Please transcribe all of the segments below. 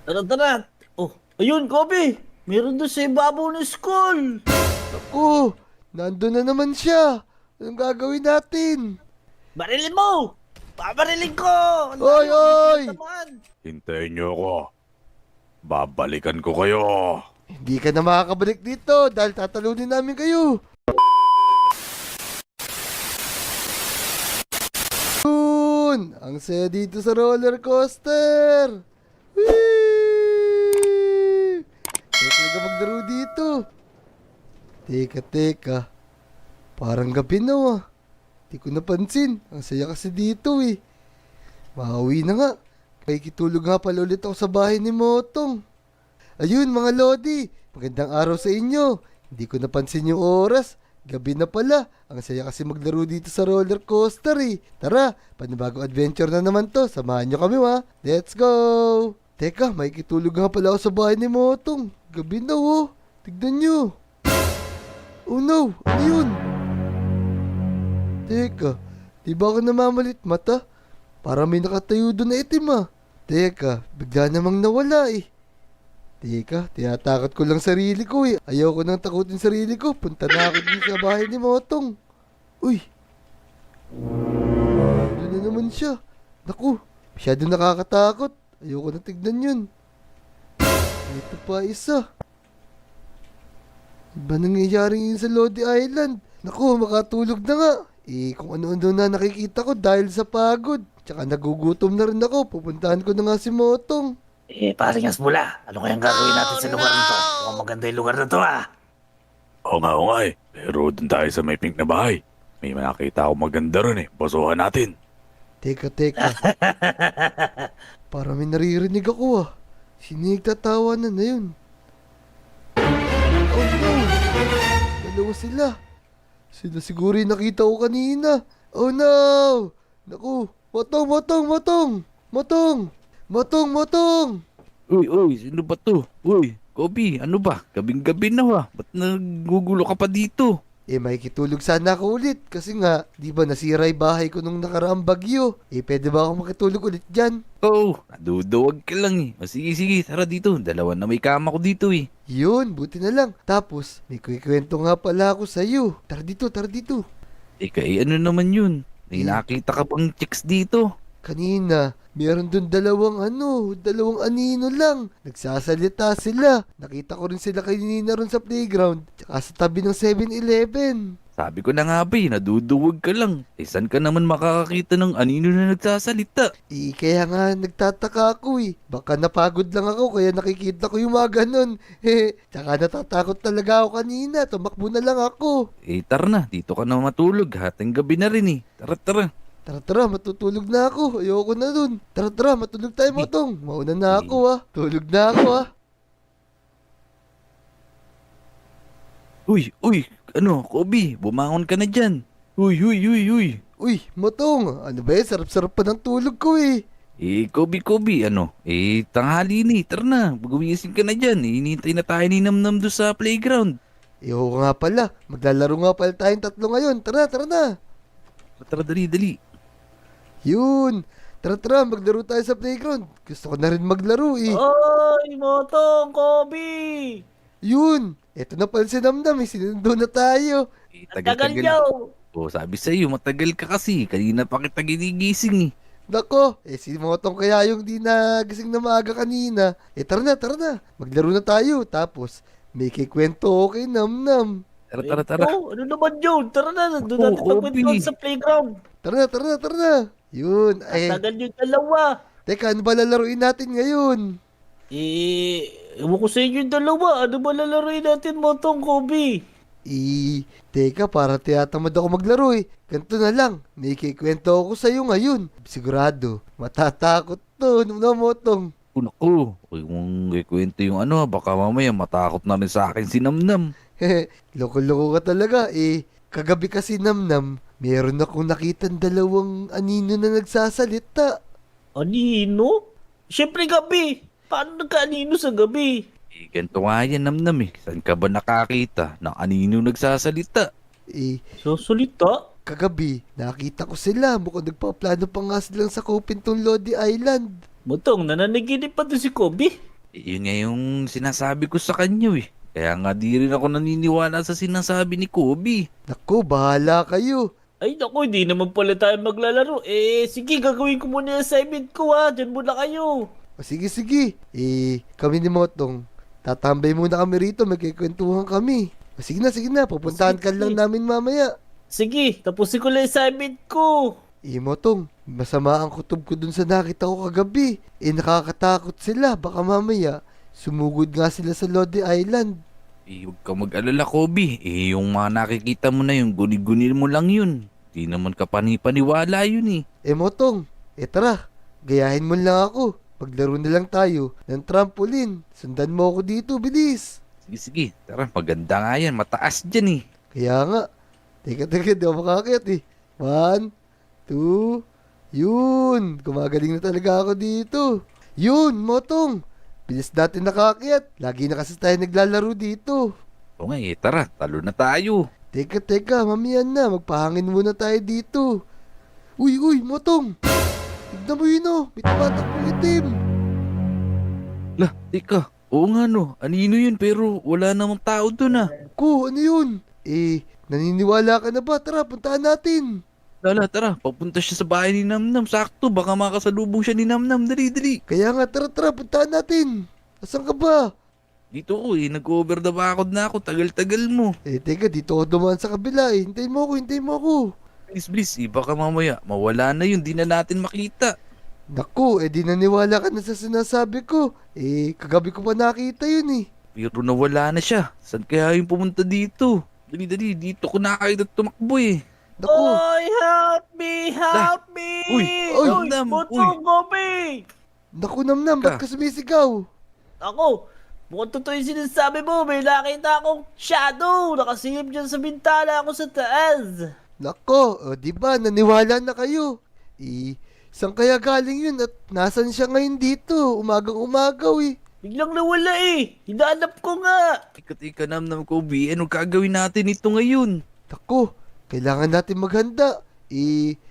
Tara, tara. Oh, ayun, Kobe. Meron doon sa ibabaw ng school. Naku, nandun na naman siya. Anong gagawin natin? Barilin mo! Babarilin ko! Ang Oy, layo, hindi ko oy! natamaan. Hintayin niyo ako. Babalikan ko kayo. Hindi ka na makakabalik dito dahil tatalunin namin kayo. Yun! Ang saya dito sa roller coaster! Whee! Kaya talaga maglaro dito. Teka, teka. Parang gabi na Di ko napansin. Ang saya kasi dito eh. Mauwi na nga. Makikitulog nga pala ulit ako sa bahay ni Motong. Ayun mga Lodi, magandang araw sa inyo. Hindi ko napansin yung oras. Gabi na pala. Ang saya kasi maglaro dito sa roller coaster eh. Tara, panibagong adventure na naman to. Samahan nyo kami Let's go! Teka, makikitulog nga pala ako sa bahay ni Motong. Gabi na Tignan nyo. Oh no, ano yun? Teka, di ba ako namamalit mata? Para may nakatayo doon na itim Teka, bigla namang nawala eh. Teka, tinatakot ko lang sarili ko eh. Ayoko nang takutin sarili ko. Punta na ako dito sa bahay ni Motong. Uy! Doon na naman siya. Naku, masyado nakakatakot. Ayoko na tignan yun. Ito pa isa. Ba nangyayari yun sa Lodi Island? Naku, makatulog na nga. Kung ano-ano na nakikita ko dahil sa pagod. Tsaka nagugutom na rin ako. Pupuntahan ko na nga si Motong. Paring Asbula, ano kayang gagawin natin sa lugar na to? Mukhang maganda yung lugar na to, Oo nga eh. Pero doon tayo sa may pink na bahay. May nakita ako maganda ron eh. Basuhan natin. Teka, teka. Para may naririnig ako Sino yung tatawanan na yun? Oh no! Dalawa sila. Sila siguro yung nakita ko kanina. Oh no! Naku! Motong! Motong! Motong! Motong! Motong! Motong! Uy, sino ba to? Uy, Kobe, ano ba? Gabing-gabi na Ba't nagugulo ka pa dito? Makikitulog sana ako ulit. Kasi nga, di ba nasira yung bahay ko nung nakaraang bagyo. Pwede ba ako makitulog ulit dyan? Oo, naduduwag ka lang O sige, tara dito. Dalawa na may kama ko dito Yun, buti na lang. Tapos, may kwento nga pala ako sa'yo. Tara dito, tara dito. Teka, ano naman yun? May nakita ka bang chicks dito? Kanina, meron dun dalawang anino lang. Nagsasalita sila. Nakita ko rin sila kanina ron sa playground. Tsaka sa tabi ng 7-Eleven. Sabi ko na nga ba naduduwag ka lang. Saan ka naman makakakita ng anino na nagsasalita? Kaya nga nagtataka ako Baka napagod lang ako kaya nakikita ko yung mga ganun. Tsaka natatakot talaga ako kanina. Tumakbo na lang ako. Tara na. Dito ka na matulog. Hating gabi na rin Tara. Tara, matutulog na ako. Ayoko na dun. Tara, matulog tayo, Motong. Mauna na ako, Tulog na ako, Uy, Kobe, bumangon ka na dyan. Uy. Uy, Motong. Ano ba sarap-sarap pa ng tulog ko Kobe, tanghali Tara na, gumising ka na dyan. Hinintay na tayo ni Namnam doon sa playground. Oo nga pala. Maglalaro nga pala tayong tatlo ngayon. Tara na. Tara, dali. Yun. Tara, maglaro tayo sa playground. Gusto ko na rin maglaro Oy, Motong, Kobe! Yun. Eto na pala si Namnam Sinundo na tayo. Ang tagal niyo! Sabi sa'yo, matagal ka kasi. Kanina pa kita ginigising Nako, si Motong kaya yung di nagising na maaga kanina. Tara na. Maglaro na tayo. Tapos, may kikwento ko kay Namnam. Tara. Oh, ano naman yun? Tara na, doon natin Kobe. magkwentuhan sa playground. Tara na. Yun. Ang tagal yung dalawa. Teka, ano ba lalaruin natin ngayon? Ewan ko sa inyo yung dalawa. Ano ba lalaroin natin, Motong, Kobe? Teka, para tiyatamad ako maglaro Ganito na lang, may kikwento ako sa'yo ngayon. Sigurado, matatakot to, no, Motong. Naku, huwag mong ikwento yung baka mamaya matakot na rin sa akin si Namnam. Loko-loko ka talaga Kagabi kasi Namnam, meron akong nakitang dalawang anino na nagsasalita. Anino? Siyempre gabi. Paano nagka-anino sa gabi? Ganito nga yan, Namnam Saan ka ba nakakita ng anino nagsasalita? So, salita? Kagabi, nakita ko sila. Mukhang nagpaplano pa nga silang sakupin tong Lodi Island. Motong, nananaginip pa to si Kobe? Yun nga yung sinasabi ko sa kanya eh. Kaya nga di rin ako naniniwala sa sinasabi ni Kobe. Naku, bahala kayo. Ay naku, hindi naman pala tayo maglalaro. Sige, gagawin ko muna yung assignment ko ha. Diyan muna kayo. O sige, sige. Kami ni Motong, tatambay muna kami rito, magkikwentuhan kami. O sige na, pupuntahan ka lang namin mamaya. Sige, tapusin ko lang yung assignment ko. Motong, masama ang kutob ko dun sa nakita ko kagabi. Nakakatakot sila, baka mamaya sumugod nga sila sa Lodi Island. Huwag ka mag-alala, Kobe. Yung mga nakikita mo na yung guni-guni mo lang yun. Di naman ka panipaniwala yun eh. Motong, tara, gayahin mo lang ako. Paglaro na lang tayo ng trampoline. Sundan mo ako dito, bilis. Sige, tara, maganda nga yan. Mataas dyan eh. Kaya nga, teka, di ako makakit eh. 1, 2, yun. Gumagaling na talaga ako dito. Yun, Motong. Bilis natin nakakit. Lagi na kasi tayo naglalaro dito. O nga tara, talo na tayo. Teka, mamiyan na. Magpahangin muna tayo dito. Uy, Motong. Tignan mo yun oh. May tumatakbong itim. Lah, teka. Oo nga no, anino yun pero wala namang tao dun ah. Ko, ano yun? Naniniwala ka na ba? Tara, puntahan natin. Tara, papunta siya sa bahay ni Namnam. Sakto, baka makasalubong siya ni Namnam. Dali. Kaya nga, tara, puntahan natin. Asan ka ba? Dito ko nag-over the bakod na ako. Tagal-tagal mo. Teka, dito ako dumaan sa kabila eh. Hintayin mo ako. Please, baka mamaya mawala na yun. Di na natin makita. Naku, di naniwala ka na sa sinasabi ko. Kagabi ko pa nakita yun eh. Pero nawala na siya. Saan kaya yung pumunta dito? Dali, dito ko nakakita tumakbo eh. Naku, Oy, help me! Uy, Namnam, Motong, Kobe! naku Namnam, ba't ka sumisigaw? Ako, mukhang totoo yung sinasabi mo. May nakita akong shadow. Nakasilip dyan sa bintana ako sa taas. Nako, di ba, naniwala na kayo. Saan kaya galing yun at nasan siya ngayon dito? Umagang-umagaw eh. Biglang nawala eh. Hinahanap ko nga. Tika, Namnam, Kobe. Anong gagawin natin ito ngayon? Naku, kailangan natin maghanda.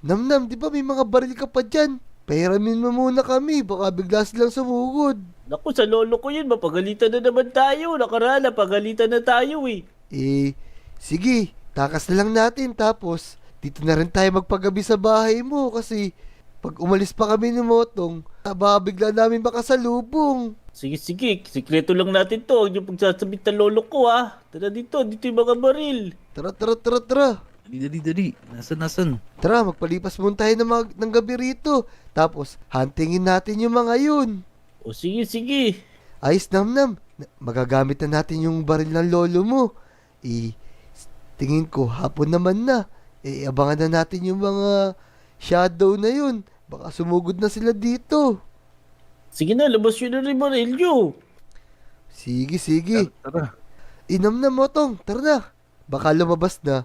Namnam, di ba may mga baril ka pa dyan? Pahiramin mo muna kami, baka bigla silang sumugod. Naku, sa lolo ko yun. Mapagalitan na naman tayo. Nakarala, pagalitan na tayo eh. Sige, takas na lang natin tapos dito na rin tayo magpagabi sa bahay mo kasi pag umalis pa kami ni Motong, baka bigla namin makasalubong. Sige, sikreto lang natin to. Huwag yung pagsasabit ng lolo ko ha. Tara dito yung mga baril. Tara. Dali. Nasaan? Tara, magpalipas muna tayo ng gabi rito. Tapos, huntingin natin yung mga yun. O sige. Ayos, Namnam. Magagamit na natin yung baril ng lolo mo. Tingin ko, hapon naman na. Abangan na natin yung mga shadow na yun. Baka sumugod na sila dito. Sige na, labas yun na rin baril nyo. Sige. Tara. Namnam, Motong. Tara na. Baka lumabas na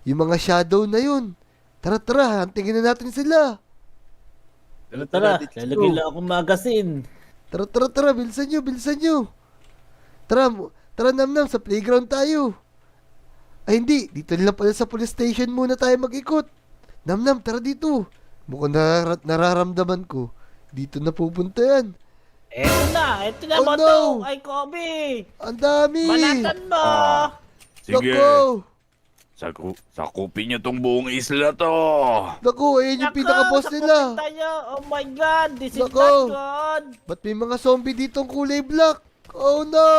yung mga shadow na yun. Tara, hantingin na natin sila. Tara, lalagay lang akong magasin. Tara, bilisan nyo. Tara, Namnam, sa playground tayo. Ay, hindi. Dito lang pala sa police station muna tayo mag-ikot. Namnam, tara dito. Mukhang nararamdaman ko. Dito na pupunta yan. Eto na, Oh, Motong. no. Ay, Kobe. Ang dami! Manatan mo. Sige, Naku! sakupin niyo tong buong isla to. Naku, ayun yung pinaka-boss nila. Tayo. Oh my God, this is Nako. not good. Ba't may mga zombie ditong kulay black? Oh no!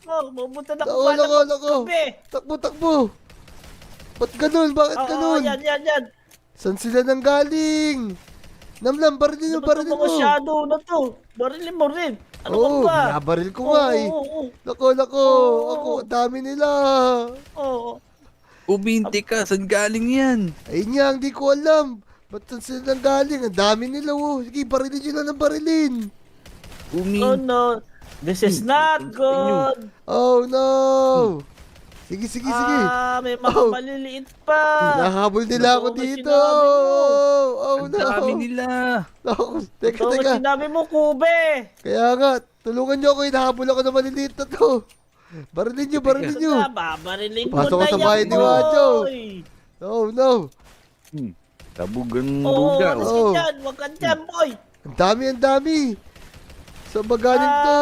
Oh, pumunta na Nako, nako. Kobe. Takbo! Ba't ganun? Bakit Oo, ganun? yan. Saan sila nang galing? Namlam, barilin mo. Mga shadow na to. Barilin mo rin. Ano ka Oo, ba? binabaril ko nga eh. Oo. Nako. Oo. Ako, ang dami nila. Oo. Ubinti ka, saan galing yan? Ayun nga, hindi ko alam. Ba't saan sila nang galing? Ang dami nila, oh. Sige, barilin nyo lang ng barilin. Oh no. This is not good. Oh no! Sige. May mga Oh. maliliit pa. Nahabol nila ako Totoo ba dito. sinabi mo? Oh Ang no! dami nila. Naku, Totoo teka. sinabi mo, Kobe. Kaya nga, tulungan nyo ako. Hinahabol ako ng maliliit na to. Barilin nyo. Babarilin mo Pasok na ko sa yan, bahay ni Wajo. boy. Oh no! Tabugan Oo, lugar. ano Oh. ka dyan? Huwag ka dyan, boy. Ang dami. Saan ba galing to?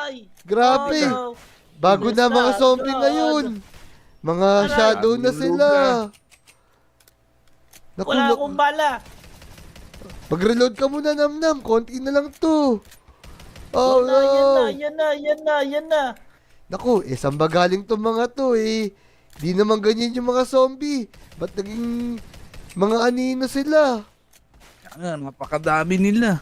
Ay! Grabe. Oh, no. Bago Yes na mga na, zombie God. ngayon. Mga Aray. shadow na Bagong sila. lugar. Naku, Wala naku. akong bala. Mag-reload ka muna, Namnam. Konti na lang to. Oh, Yan na, yan na, no. yan na, yan na, yan na. Naku, saan ba galing tong mga to eh? Di naman ganyan yung mga zombie. Ba't naging mga anino sila? Kaya nga, napakadami nila.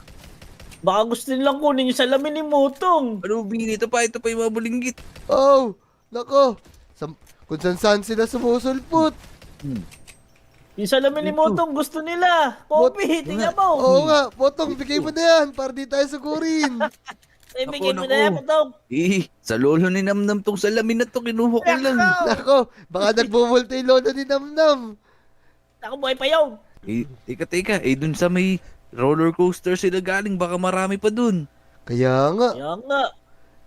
Baka gusto nilang kunin yung salamin ni Motong. Ano, Bini? Ito pa yung mga bulinggit. Oh, nako. Kung saan sila sumusulpot. Yung salamin ni Ito. Motong gusto nila. Poppy, tingnan mo. Oo nga, Potong, bigay mo na yan para di tayo sugurin. Ay, Ako, bigyan mo naku. na yan, Motong. Sa lolo ni Namnam tong salamin na to, kinuha ko lang. Nako, baka nagbumulto yung lola ni Namnam. Ako, buhay pa yun. Teka, dun sa may roller coaster sila galing, baka marami pa dun. Kaya nga, Kaya nga.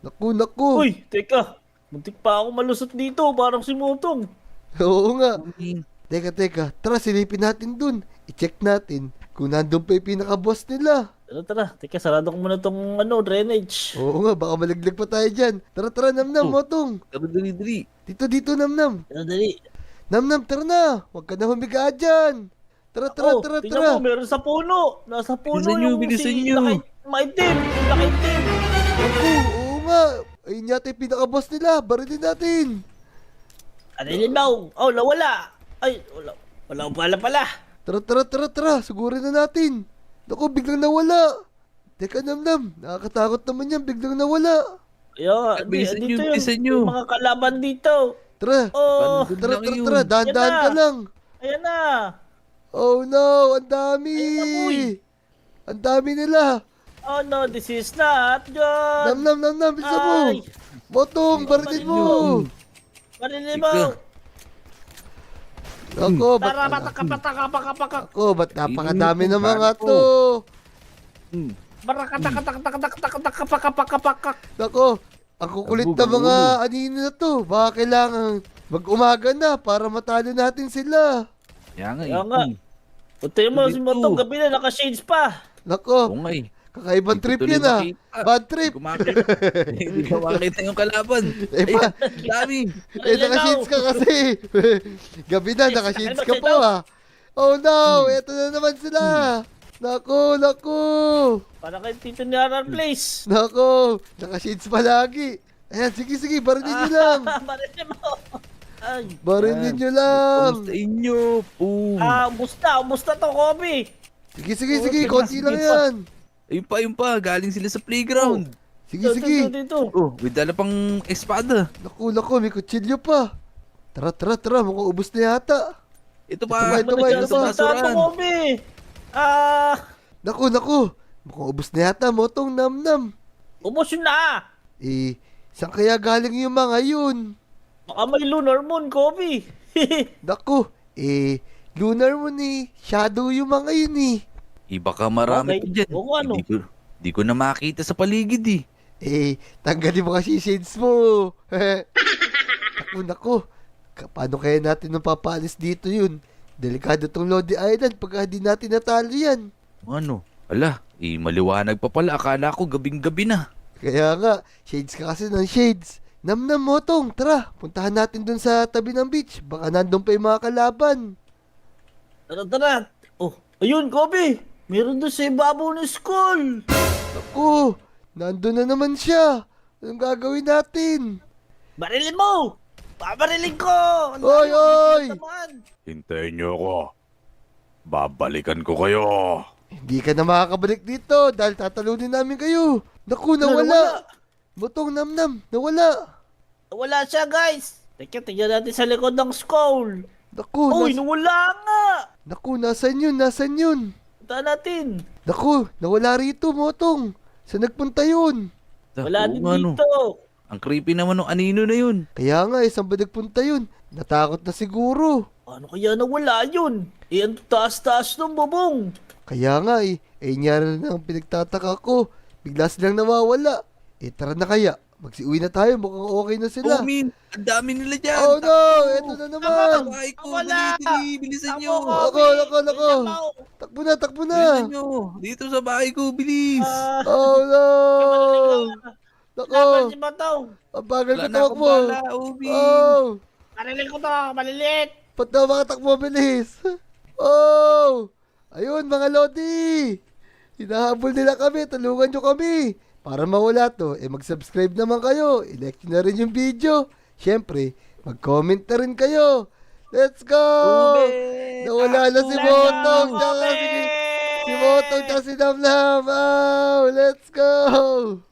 naku. Uy, teka. Muntik pa ako malusot dito, parang si Motong. Oo nga. Teka, tara silipin natin dun. I-check natin kung nandun pa yung pinaka-boss nila. Tara. Teka, sarado ko muna tong drainage. Oo nga, baka malaglag pa tayo dyan. Tara, Namnam, Motong. Tara, dali. Dito, Namnam. Tara, dali. Namnam, tara na. Huwag ka na humiga dyan. Tara. Tingnan mo, meron sa puno. Nasa puno Bilisan nyo, yung bilisan nyo. Maitim. Nakaitim. Naku, oo nga. Ayun yata yung pinaka-boss nila. Barilin natin. Ano yun daw? Oh, nawala. Ay, wala pala. Tara. Sugurin na natin. Naku, biglang nawala. Teka, Namnam. Nakakatakot naman yan. Biglang nawala. Kaya, Bilisan nyo, dito bilisan nyo. yung mga kalaban dito. Tara. Oh, Paano Tara. lang yun? Dahan-dahan Yan ka na. lang. ayan na. Oh no, ang dami. Ayun na, boy. Ang dami nila. Oh no, this is not good. Nam, bisa mo. Ay. Botong, barilin mo. Marilin mo. Ika. Ako, Tara, ba't, pataka. ako, ba't napakadami ng mga Paano? to. Barakatak. Ako, ang kukulit na mga anino na to. Baka kailangan mag-umaga na para matalo natin sila. Kaya nga, Kaya nga. Puntayin mo si Dito. Motong, gabi na, naka-shades pa. Nako, Oo nga kakaibang trip yan ah. Bad trip. Hindi ko makita yung kalaban. Eh, Ayun, dami. naka-shades ka kasi. Gabi na, naka-shades ka po ah. Oh no, eto na naman sila. Nako. Para kay Tito ni Arar Place. Nako, naka-shades pa lagi. Ayan, sige, barilin nyo lang. Marilin mo. Ay. Barilin nyo lang. Kamusta inyo? Boom. Umusta to, Kobe? Sige, Okay, konti lang sige. yan. Ayun pa. Galing sila sa playground. Sige. Dito. Oh, may dala pang espada. Naku, may kutsilyo pa. Tara, mukhang ubos na yata. Ito Ito pa. ba, Ito ito ba? sa Ito, basurahan. Kobe. Naku. Mukhang ubos na yata, Motong Namnam. Ubos yun na. Saan kaya galing yung mga yun? Baka may lunar moon, Kobe. Naku, lunar mo ni Shadow yung mga yun eh. Baka marami Okay. pa dyan. Oo, ano? Di ko na makita sa paligid Tanggalin mo kasi shades mo. Naku. Paano kaya natin nung papaalis dito yun? Delikado tong Lodi Island pagka di natin natalo yan. Ano? Ala, maliwanag pa pala. Akala ko gabing-gabi na. Kaya nga, shades ka kasi ng shades. Namnam, Motong, tara, puntahan natin dun sa tabi ng beach. Baka nandun pa yung mga kalaban. Tara. Oh, ayun, Kobe. Meron doon sa ibabaw ng school. Naku, nandun na naman siya. Anong gagawin natin? Barilin mo. Babarilin ko. Ang Oy, dami, oy! bigat naman. Hintayin niyo ako. Babalikan ko kayo. Hindi ka na makakabalik dito dahil tatalunin namin kayo. Naku, nawala. Motong, Namnam, nawala. Wala siya, guys. Teka, tingnan natin sa likod ng school. Naku, Uy, nawala nga. nasan yun? Punta natin. Naku, nawala rito, Motong. Saan nagpunta yun? Wala Oo din nga, no. dito. Ang creepy naman ng anino na yun. Kaya nga, saan ba nagpunta yun? Natakot na siguro. Ano kaya nawala yun? Ang taas-taas ng bubong. Kaya nga nyari na ang pinagtataka ko. Bigla silang nawawala. Tara na kaya. Magsiuwi na tayo, mukhang okay na sila. Oh, Min, ang dami nila dyan. Oh no, eto na naman. Bahay ko, Wala. dali, bilisan nyo. Takbo na, takbo Bilisan na. nyo. Dito sa bahay ko, bilis. Oh no. Laban Nako, si Batong. ang bagal Wala ko na akong takbo. bala, Obi. Oh, Karinig ko to, maliliit. ba't daw makatakbo bilis? Oh, ayun mga Lodi. Hinahabol nila kami, tulungan nyo kami. Para mawala to, mag-subscribe naman kayo. I-like nyo na rin yung video. Siyempre, mag-comment na rin kayo. Let's go! Nawala na si Motong. Si Motong, si Namnam. Oh, let's go!